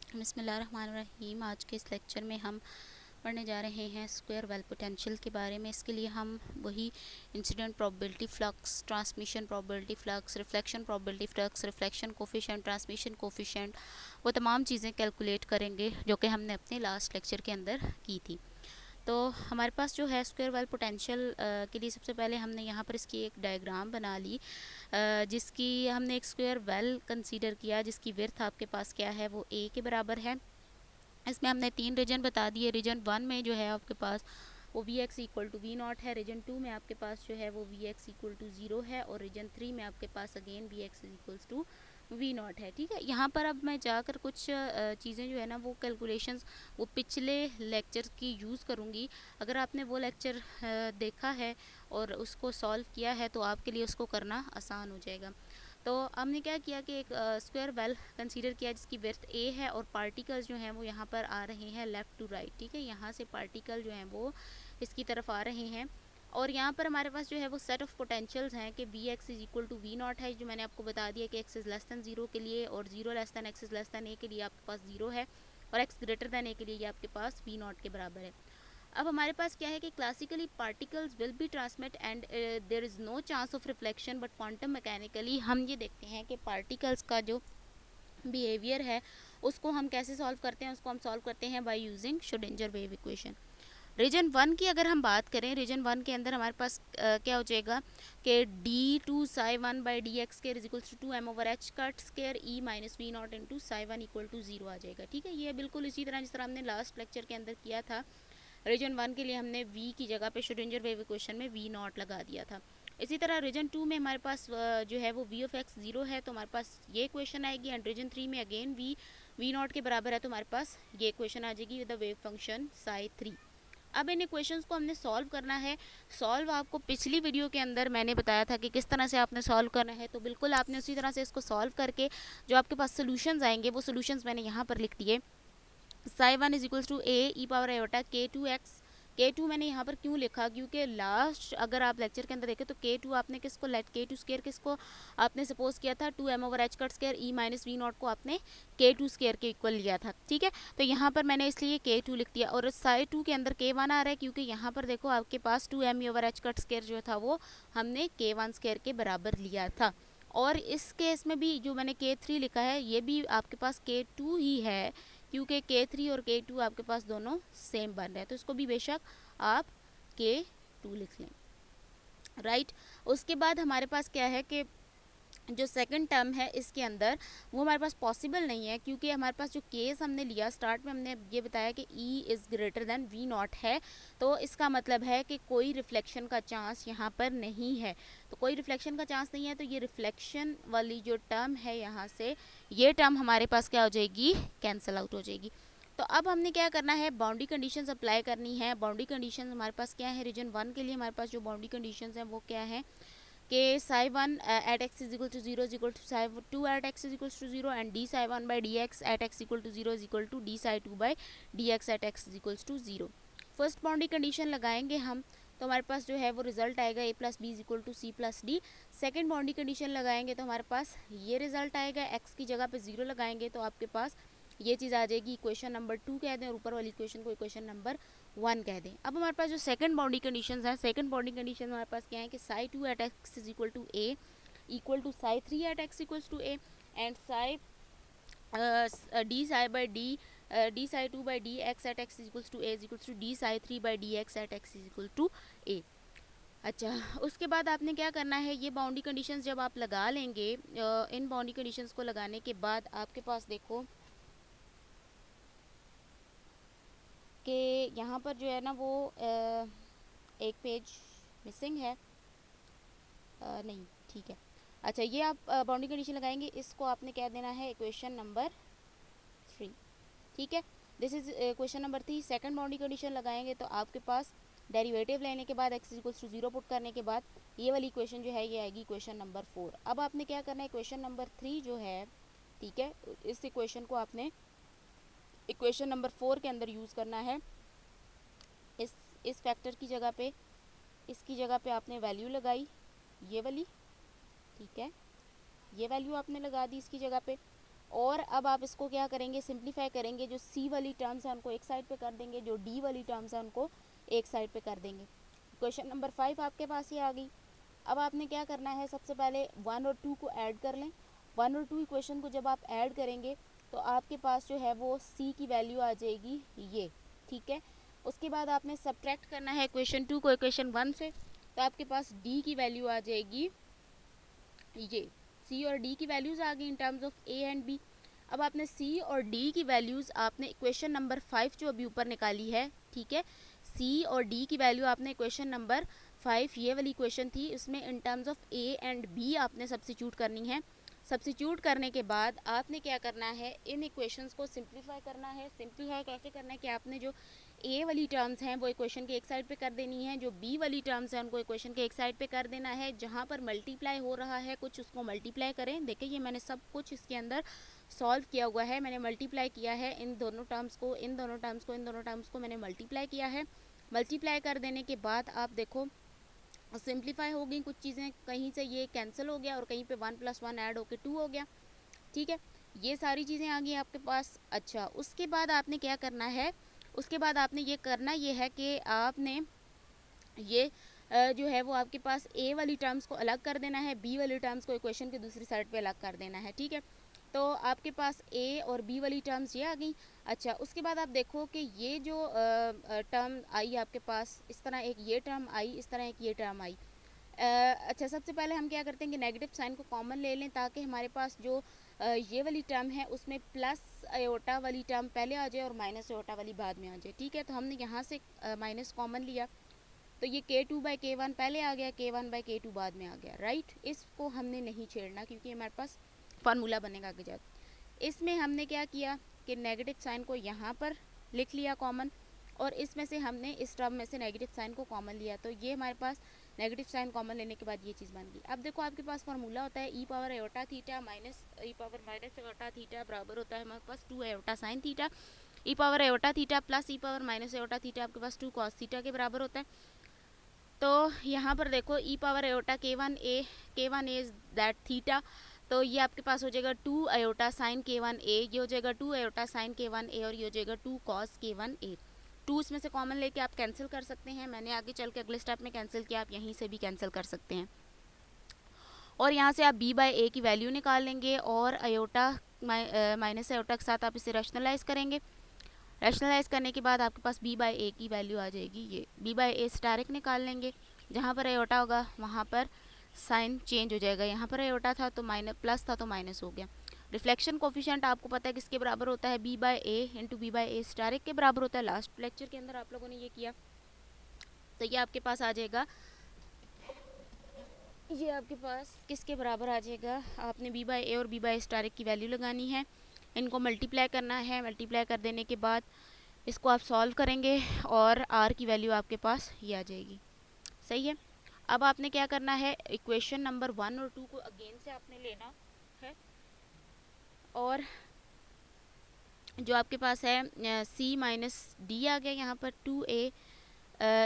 बिस्मिल्लाहिर्रहमानिर्रहीम। आज के इस लेक्चर में हम पढ़ने जा रहे हैं स्क्वायर वेल पोटेंशियल के बारे में। इसके लिए हम वही incident probability flux, transmission probability flux, reflection probability flux, reflection coefficient, transmission coefficient, वो तमाम चीज़ें कैलकुलेट करेंगे जो कि हमने अपने लास्ट लेक्चर के अंदर की थी। तो हमारे पास जो है स्क्वायर वेल पोटेंशियल के लिए सबसे पहले हमने यहाँ पर इसकी एक डायग्राम बना ली, जिसकी हमने एक स्क्वायर वेल कंसीडर किया जिसकी विड्थ आपके पास क्या है वो ए के बराबर है। इसमें हमने 3 रीजन बता दिए। रीजन 1 में जो है आपके पास वो V X equal to V not है। रीजन 2 में आपके पास जो है वो वी एक्स इक्वल टू 0 है। और रीजन 3 में आपके पास again V x equals to V not है। ठीक है, यहाँ पर अब मैं जाकर कुछ चीज़ें जो है ना वो कैलकुलेशंस वो पिछले लेक्चर की यूज़ करूँगी। अगर आपने वो लेक्चर देखा है और उसको सॉल्व किया है तो आपके लिए उसको करना आसान हो जाएगा। तो हमने क्या किया कि एक स्क्वायर वेल कंसीडर किया जिसकी विड्थ ए है और पार्टिकल्स जो हैं वो यहाँ पर आ रहे हैं लेफ़्ट टू राइट। ठीक है, यहाँ से पार्टिकल जो हैं वो इसकी तरफ आ रहे हैं और यहाँ पर हमारे पास जो है वो सेट ऑफ पोटेंशियल्स हैं कि V X is equal to V not है, जो मैंने आपको बता दिया कि एक्स इज़ लेस दैन 0 के लिए और 0 less than x is less than a के लिए आपके पास 0 है और एक्स ग्रेटर दैन ए के लिए ये आपके पास वी नॉट के बराबर है। अब हमारे पास क्या है कि classically particles will be transmit and there is no chance of reflection, but quantum mechanically हम ये देखते हैं कि पार्टिकल्स का जो बिहेवियर है उसको हम कैसे सॉल्व करते हैं। उसको हम सॉल्व करते हैं by using Schrodinger wave equation. Region 1 की अगर हम बात करें, रीजन 1 के अंदर हमारे पास क्या हो जाएगा कि D two psi one by D X square is equals to 2m over H cut square E minus V naught into psi one equal to 0 आ जाएगा। ठीक है, ये बिल्कुल इसी तरह जिस तरह हमने लास्ट लेक्चर के अंदर किया था। रीजन 1 के लिए हमने v की जगह पे श्रोडिंगर वेव इक्वेशन में v नॉट लगा दिया था। इसी तरह रीजन 2 में हमारे पास जो है वो v ऑफ x 0 है तो हमारे पास ये इक्वेशन आएगी। एंड रीजन 3 में अगेन v नॉट के बराबर है तो हमारे पास ये इक्वेशन आ जाएगी with the wave function psi 3। अब इन इक्वेशंस को हमने सॉल्व करना है। सॉल्व आपको पिछली वीडियो के अंदर मैंने बताया था कि किस तरह से आपने सॉल्व करना है, तो बिल्कुल आपने उसी तरह से इसको सॉल्व करके जो आपके पास सोल्यूशंस आएंगे वो सोल्यूशंस मैंने यहाँ पर लिख दिए। Psi one is equals to A E power iota K two X. K two मैंने यहाँ पर क्यों लिखा, क्योंकि लास्ट अगर आप लेक्चर के अंदर देखें तो के टू आपने किसको लेट के टू स्केयर किसको आपने सपोज किया था 2m over H cut square E minus V naught को आपने के टू स्केयर के इक्वल लिया था। ठीक है, तो यहाँ पर मैंने इसलिए के टू लिख दिया और साई टू के अंदर के वन आ रहा है क्योंकि यहाँ पर देखो आपके पास 2m over H cut square जो था वो हमने के वन स्केयर के बराबर लिया था। और इस केस में भी जो मैंने के थ्री लिखा है ये भी आपके पास के टू ही है क्योंकि K3 और K2 आपके पास दोनों सेम बन रहे हैं, तो इसको भी बेशक आप K2 लिख लें। राइट, उसके बाद हमारे पास क्या है कि जो सेकंड टर्म है इसके अंदर वो हमारे पास पॉसिबल नहीं है क्योंकि हमारे पास जो केस हमने लिया स्टार्ट में हमने ये बताया कि E is greater than V not है, तो इसका मतलब है कि कोई रिफ्लेक्शन का चांस यहाँ पर नहीं है। तो कोई रिफ्लेक्शन का चांस नहीं है तो ये रिफ्लेक्शन वाली जो टर्म है यहाँ से ये टर्म हमारे पास क्या हो जाएगी, कैंसिल आउट हो जाएगी। तो अब हमने क्या करना है, बाउंड्री कंडीशंस अप्लाई करनी है। बाउंड्री कंडीशंस हमारे पास क्या है, रीजन 1 के लिए हमारे पास जो बाउंड्री कंडीशंस हैं वो क्या है कि psi one at x is equal to 0 is equal to psi 2 at x is equal to 0 and D psi 1 by D x at X equal to 0 is equal to D psi 2 by D x at x is equal to 0। First boundary condition लगाएंगे हम तो हमारे पास जो है वो result आएगा a plus b is equal to c plus d. Second boundary condition लगाएंगे तो हमारे पास ये रिजल्ट आएगा, एक्स की जगह पे 0 लगाएंगे तो आपके पास ये चीज़ आ जाएगी, इक्वेशन नंबर 2 कह दें और ऊपर वाली इक्वेशन को इक्वेशन नंबर 1 कह दें। अब हमारे पास जो सेकंड बाउंड्री कंडीशंस हैं, सेकंड बाउंड्री कंडीशन हमारे पास क्या है कि psi 2 at x is equal to a equal to psi 3 at x equals to a and psi d psi by d psi 2 by D x at x equals to a is equals to D psi 3 by D x at x is equal to a. अच्छा, उसके बाद आपने क्या करना है, ये boundary conditions जब आप लगा लेंगे, इन बाउंड्री कंडीशंस को लगाने के बाद आपके पास देखो कि यहाँ पर जो है ना वो एक पेज मिसिंग है, नहीं ठीक है। अच्छा, ये आप बाउंड्री कंडीशन लगाएंगे, इसको आपने क्या देना है, इक्वेशन नंबर 3। ठीक है, this is question number 3। Second boundary condition लगाएंगे तो आपके पास डेरिवेटिव लेने के बाद x इक्वल्स टू 0 पुट करने के बाद ये वाली इक्वेशन जो है ये आएगी इक्वेशन नंबर 4। अब आपने क्या करना है, इक्वेशन नंबर 3 जो है, ठीक है, इस इक्वेशन को आपने इक्वेशन नंबर 4 के अंदर यूज़ करना है। इस फैक्टर की जगह पे, इसकी जगह पे आपने वैल्यू लगाई ये वाली, ठीक है, ये वैल्यू आपने लगा दी इसकी जगह पे। और अब आप इसको क्या करेंगे, सिंप्लीफाई करेंगे। जो सी वाली टर्म्स हैं उनको एक साइड पे कर देंगे, जो डी वाली टर्म्स हैं उनको एक साइड पे कर देंगे। क्वेश्चन नंबर 5 आपके पास ये आ गई। अब आपने क्या करना है, सबसे पहले 1 और 2 को ऐड कर लें। 1 और 2 इक्वेशन को जब आप ऐड करेंगे तो आपके पास जो है वो सी की वैल्यू आ जाएगी ये, ठीक है। उसके बाद आपने सब्ट्रैक्ट करना है इक्वेशन 2 को इक्वेशन 1 से, तो आपके पास डी की वैल्यू आ जाएगी ये। सी और डी की वैल्यूज़ आ गई in terms of A and B. अब आपने सी और डी की वैल्यूज़ आपने इक्वेशन नंबर 5 जो अभी ऊपर निकाली है, ठीक है, सी और डी की वैल्यू आपने इक्वेशन नंबर 5 ये वाली इक्वेशन थी, उसमें in terms of A and B आपने सब्स्टिट्यूट करनी है। सब्स्टिट्यूट करने के बाद आपने क्या करना है, इन इक्वेशंस को सिंप्लीफाई करना है। सिंप्लीफाई कैसे करना है कि आपने जो ए वाली टर्म्स हैं वो इक्वेशन के एक साइड पे कर देनी है, जो बी वाली टर्म्स हैं उनको इक्वेशन के एक साइड पे कर देना है। जहाँ पर मल्टीप्लाई हो रहा है कुछ, उसको मल्टीप्लाई करें। देखिए ये मैंने सब कुछ इसके अंदर सॉल्व किया हुआ है, मैंने मल्टीप्लाई किया है इन दोनों टर्म्स को, इन दोनों टर्म्स को, इन दोनों टर्म्स को मैंने मल्टीप्लाई किया है। मल्टीप्लाई कर देने के बाद आप देखो सिंप्लीफाई हो गई कुछ चीज़ें, कहीं से ये कैंसिल हो गया और कहीं पे 1 + 1 ऐड होकर 2 हो गया, ठीक है। ये सारी चीज़ें आ गई आपके पास। अच्छा, उसके बाद आपने क्या करना है, उसके बाद आपने ये करना ये है कि आपने ये जो है वो आपके पास ए वाली टर्म्स को अलग कर देना है, बी वाली टर्म्स को इक्वेशन की दूसरी साइड पे अलग कर देना है, ठीक है। तो आपके पास ए और बी वाली टर्म्स ये आ गई। अच्छा, उसके बाद आप देखो कि ये जो टर्म आई आपके पास, इस तरह एक ये टर्म आई, इस तरह एक ये टर्म आई। अच्छा, सबसे पहले हम क्या करते हैं कि नेगेटिव साइन को कॉमन ले लें, ताकि हमारे पास जो ये वाली टर्म है उसमें प्लस आयोटा वाली टर्म पहले आ जाए और माइनस आयोटा वाली बाद में आ जाए, ठीक है। तो हमने यहाँ से माइनस कॉमन लिया, तो ये k2/k1 पहले आ गया, k1/k2 बाद में आ गया, राइट। इसको हमने नहीं छेड़ना क्योंकि हमारे पास फार्मूला बनेगा आगे जाकर। इसमें हमने क्या किया कि नेगेटिव साइन को यहाँ पर लिख लिया कॉमन, और इसमें से हमने इस टर्म में से नेगेटिव साइन को कॉमन लिया, तो ये हमारे पास नेगेटिव साइन कॉमन लेने के बाद ये चीज़ बन गई। अब देखो आपके पास फार्मूला होता है e⁻θ माइनस e⁻−θ बराबर होता है हमारे पास 2 sin θ, e⁻θ प्लस e⁻−θ आपके पास 2 cos θ के बराबर होता है। तो यहाँ पर देखो e⁻k1a इज दैट थीटा, तो ये आपके पास हो जाएगा 2 sin k1a, ये हो जाएगा 2 sin k1a और ये हो जाएगा 2 cos k1a। 2 इसमें से कॉमन लेके आप कैंसिल कर सकते हैं, मैंने आगे चल के अगले स्टेप में कैंसिल किया, आप यहीं से भी कैंसिल कर सकते हैं। और यहाँ से आप b/a की वैल्यू निकाल लेंगे और आयोटा माइनस आयोटा के साथ आप इसे रैशनलाइज करेंगे। रैशनलाइज करने के बाद आपके पास b/a की वैल्यू आ जाएगी ये। b/a से डायरेक्ट निकाल लेंगे, जहाँ पर आयोटा होगा वहाँ पर साइन चेंज हो जाएगा, यहाँ पर आयोटा था तो माइनस, प्लस था तो माइनस हो गया। रिफ्लेक्शन कोफिशिएंट आपको पता है किसके बराबर होता है, b/a इंटू b/a डायरेक्ट के बराबर होता है। लास्ट लेक्चर के अंदर आप लोगों ने ये किया, तो ये आपके पास आ जाएगा, ये आपके पास किसके बराबर आ जाएगा, आपने b/a और b/a डायरेक्ट की वैल्यू लगानी है, इनको मल्टीप्लाई करना है। मल्टीप्लाई कर देने के बाद इसको आप सॉल्व करेंगे और r की वैल्यू आपके पास ये आ जाएगी, सही है। अब आपने क्या करना है, इक्वेशन नंबर 1 और 2 को अगेन से आपने लेना है, और जो आपके पास है c माइनस डी आ गया यहाँ पर 2a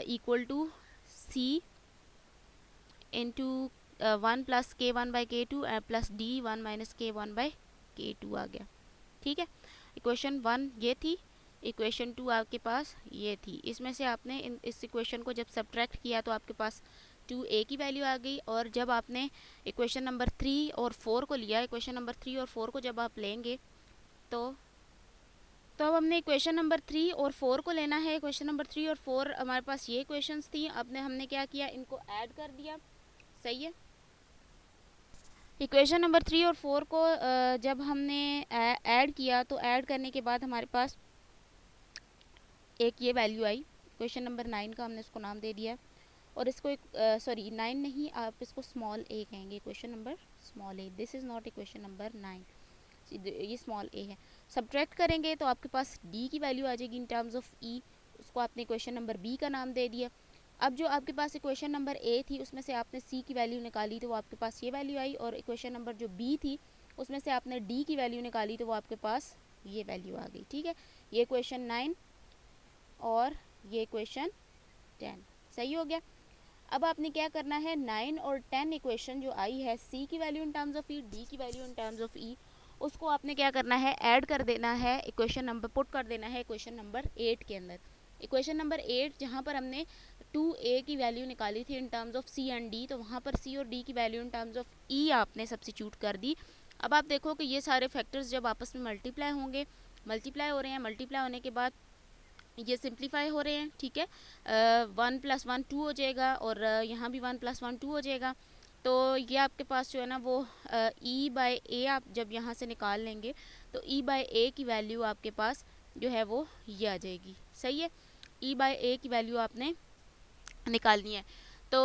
equal to c into 1 + k1/k2 plus d 1 - k1/k2 आ गया, ठीक है। इक्वेशन 1 ये थी, इक्वेशन 2 आपके पास ये थी। इसमें से आपने इस इक्वेशन को जब सब्ट्रैक्ट किया तो आपके पास 2a की वैल्यू आ गई, और जब आपने इक्वेशन नंबर 3 और 4 को लिया, इक्वेशन नंबर 3 और 4 को जब आप लेंगे तो अब हमने इक्वेशन नंबर 3 और 4 को लेना है। इक्वेशन नंबर 3 और 4 हमारे पास ये इक्वेशंस थी, हमने क्या किया, इनको ऐड कर दिया, सही है। इक्वेशन नंबर 3 और 4 को जब हमने ऐड किया तो ऐड करने के बाद हमारे पास एक ये वैल्यू आई, इक्वेशन नंबर 9 का हमने इसको नाम दे दिया, और इसको एक सॉरी 9 नहीं, आप इसको स्मॉल a कहेंगे, equation number small a। This is not equation number 9, ये स्मॉल a है। सब्ट्रैक्ट करेंगे तो आपके पास d की वैल्यू आ जाएगी इन टर्म्स ऑफ e, उसको आपने इक्वेशन नंबर b का नाम दे दिया। अब जो आपके पास इक्वेशन नंबर a थी उसमें से आपने c की वैल्यू निकाली तो वो आपके पास ये वैल्यू आई, और इक्वेशन नंबर जो b थी उसमें से आपने d की वैल्यू निकाली तो वो आपके पास ये वैल्यू आ गई, ठीक है। ये इक्वेशन 9 और ये इक्वेशन 10 सही हो गया। अब आपने क्या करना है, 9 और 10 इक्वेशन जो आई है, c की value in terms of e, d की value in terms of e, उसको आपने क्या करना है, ऐड कर देना है इक्वेशन नंबर, पुट कर देना है इक्वेशन नंबर 8 के अंदर। इक्वेशन नंबर 8 जहाँ पर हमने 2a की वैल्यू निकाली थी इन terms of c and d, तो वहाँ पर c और d की value in terms of e आपने सब्स्टिट्यूट कर दी। अब आप देखो कि ये सारे फैक्टर्स जब आपस में मल्टीप्लाई होंगे, मल्टीप्लाई हो रहे हैं, मल्टीप्लाई होने के बाद ये सिंप्लीफाई हो रहे हैं, ठीक है। 1 + 1 2 हो जाएगा, और यहाँ भी 1 + 1 2 हो जाएगा। तो ये आपके पास जो है ना वो e/a आप जब यहाँ से निकाल लेंगे तो e/a की वैल्यू आपके पास जो है वो ये आ जाएगी, सही है। e/a की वैल्यू आपने निकालनी है। तो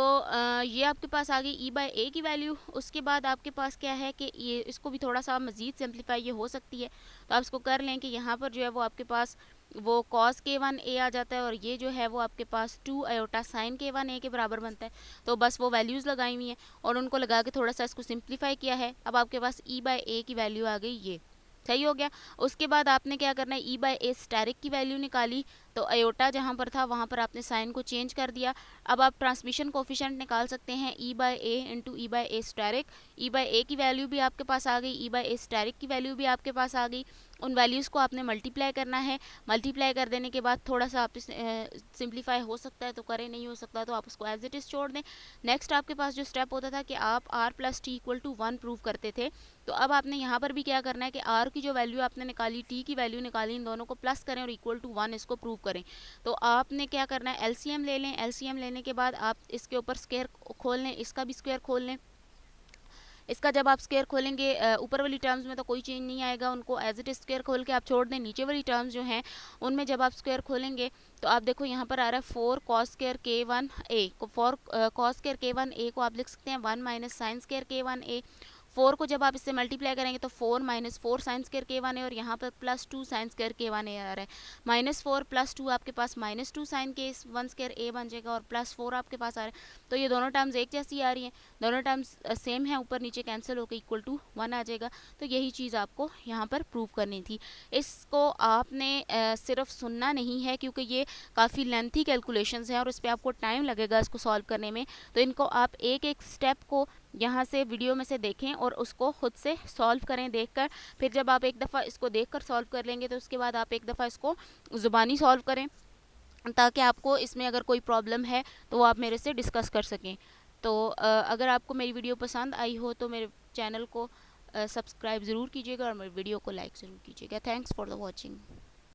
ये आपके पास आ गई e/a की वैल्यू। उसके बाद आपके पास क्या है कि ये इसको भी थोड़ा सा मज़ीद सिंप्लीफाई ये हो सकती है, तो आप इसको कर लें कि यहाँ पर जो है वो आपके पास वो cos k1a आ जाता है, और ये जो है वो आपके पास 2 आयोटा sin k1a के बराबर बनता है। तो बस वो वैल्यूज़ लगाई हुई हैं और उनको लगा के थोड़ा सा इसको सिंप्लीफाई किया है। अब आपके पास e/a की वैल्यू आ गई, ये सही हो गया। उसके बाद आपने क्या करना है, e/a स्टेरिक की वैल्यू निकाली, तो अयोटा जहाँ पर था वहाँ पर आपने साइन को चेंज कर दिया। अब आप ट्रांसमिशन कोफिशिएंट निकाल सकते हैं e/a into e/a steric. e/a की वैल्यू भी आपके पास आ गई, e/a स्टेरिक की वैल्यू भी आपके पास आ गई। उन वैल्यूज़ को आपने मल्टीप्लाई करना है। मल्टीप्लाई कर देने के बाद थोड़ा सा आप सिंप्लीफाई हो सकता है तो करें, नहीं हो सकता तो आप उसको एज इट इज़ छोड़ दें। नेक्स्ट आपके पास जो स्टेप होता था कि आप r + t = 1 प्रूव करते थे, तो अब आपने यहाँ पर भी क्या करना है कि r की जो वैल्यू आपने निकाली, t की वैल्यू निकाली, इन दोनों को प्लस करें और =1 इसको प्रूव करें। तो आपने क्या करना है, एलसीएम ले लें। एलसीएम लेने के बाद आप इसके ऊपर स्क्वायर खोल लें, इसका भी स्क्वायर खोल लें। इसका जब आप स्क्वायर खोलेंगे ऊपर वाली टर्म्स में तो कोई चेंज नहीं आएगा, उनको एज इट इज स्क्वायर खोल के आप छोड़ दें। नीचे वाली टर्म्स जो हैं उनमें जब आप स्क्वायर खोलेंगे तो आप देखो यहाँ पर आ रहा है 4 cos स्क्वायर k1a को, 4 cos स्क्वायर k1a को आप लिख सकते हैं 1 - sin स्क्वायर k1a। 4 को जब आप इससे मल्टीप्लाई करेंगे तो 4 - 4 sin स्क्वायर k1a, और यहाँ पर +2 sin स्क्वायर k1a आ रहा है। -4 + 2 आपके पास -2 sin k1 स्क्वायर a बन जाएगा, और +4 आपके पास आ रहा है। तो ये दोनों टर्म्स एक जैसी आ रही हैं, दोनों टर्म्स सेम है, ऊपर नीचे कैंसिल होकर =1 आ जाएगा। तो यही चीज़ आपको यहाँ पर प्रूव करनी थी। इसको आपने सिर्फ सुनना नहीं है, क्योंकि ये काफ़ी लेंथी कैलकुलेशंस हैं और इस पर आपको टाइम लगेगा इसको सॉल्व करने में। तो इनको आप एक एक स्टेप को यहाँ से वीडियो में से देखें और उसको खुद से सॉल्व करें देखकर। फिर जब आप एक दफ़ा इसको देखकर सॉल्व कर लेंगे तो उसके बाद आप एक दफ़ा इसको ज़ुबानी सॉल्व करें, ताकि आपको इसमें अगर कोई प्रॉब्लम है तो वो आप मेरे से डिस्कस कर सकें। तो अगर आपको मेरी वीडियो पसंद आई हो तो मेरे चैनल को सब्सक्राइब ज़रूर कीजिएगा और मेरे वीडियो को लाइक ज़रूर कीजिएगा। Thanks for the watching.